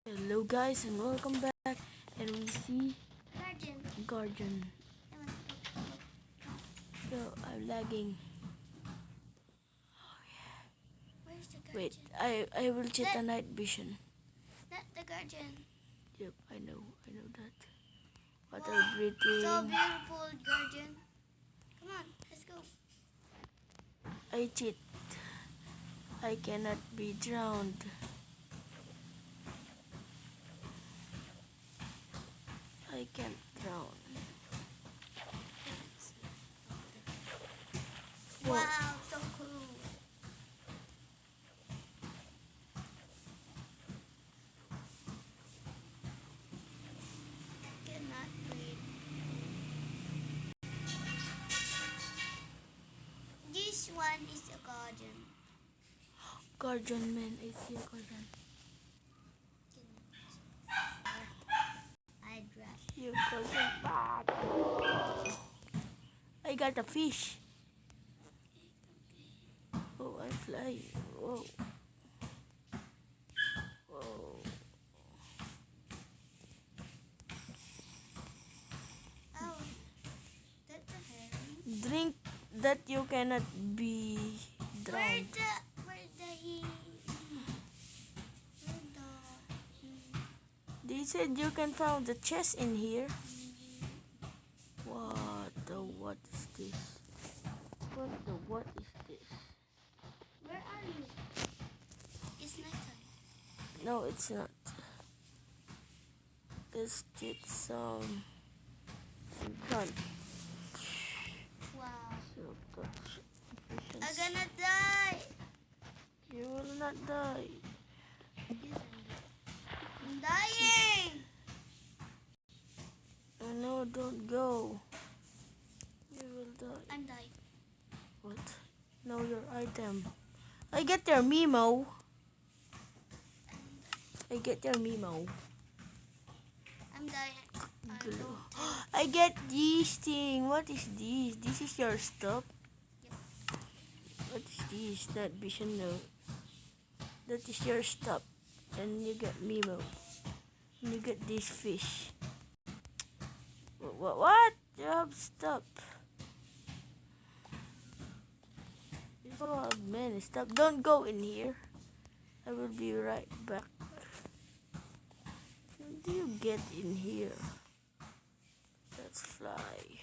Hello guys and welcome back, and we see Guardian. Guardian. Yo, I'm lagging. Where's the Guardian? Wait, I will check the night vision. Not the Guardian. Yep, I know that. Water Wow. breathing. So beautiful, Guardian. Come on, let's go. I cheat. I cannot be drowned. I can't drown. Whoa. Wow, so cool. Cannot breathe. This one is a Guardian. Guardian man, I see a guardian. I dropped. You guardian back. I got a fish. Oh, I'm flying. Whoa. Whoa. Oh, that's a herring. Drink that you cannot be drowned. Where the They said you can find the chest in here. What is this? What is this? Where are you? It's nighttime. No, it's not. Let's get some gun. Wow. So touch I'm efficiency. gonna die. You will not die. I'm dying. Oh no, don't go. You will die. I'm dying. What? No, your item. I get your Mimo. I get your Mimo. I'm dying. I Glue. don't I get this thing. What is this? This is your stuff? Yep. What is this? That vision no. That is your stuff. And you get Mimo. And you get this fish. What? You have stuff. Oh man, stop. Don't go in here. I will be right back. How do you get in here? Let's fly.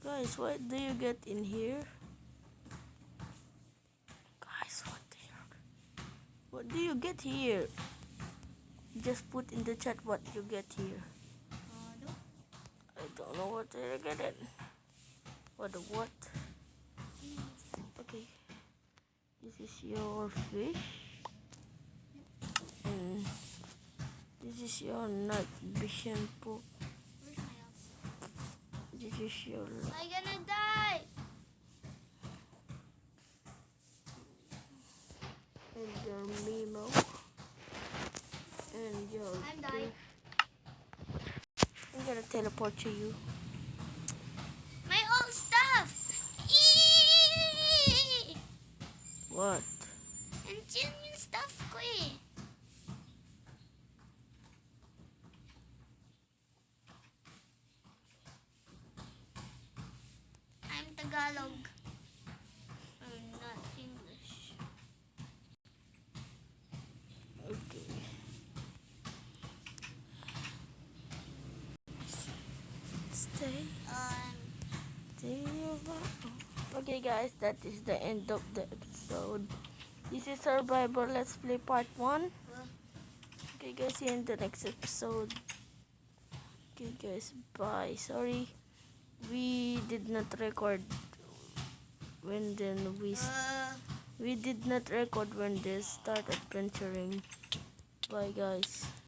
Guys, what do you get in here? Guys, what do you get here? Just put in the chat what you get here. No. I don't know what you get it. What? Okay. This is your fish. And this is your night vision pool. Where's my house? This is your I'm gonna die. and your Mimo. And your I'm dying. I'm gonna teleport to you. My old stuff. Eee! What? Nandiyan yung stuff ko eh. I'm Tagalog. I'm not English. Okay. Stay. Okay guys, that is the end of the episode. This is Survivor Let's Play Part 1. Okay guys, see you in the next episode. Okay guys, bye. Sorry, we did not record when we did not record when they start adventuring. Bye guys.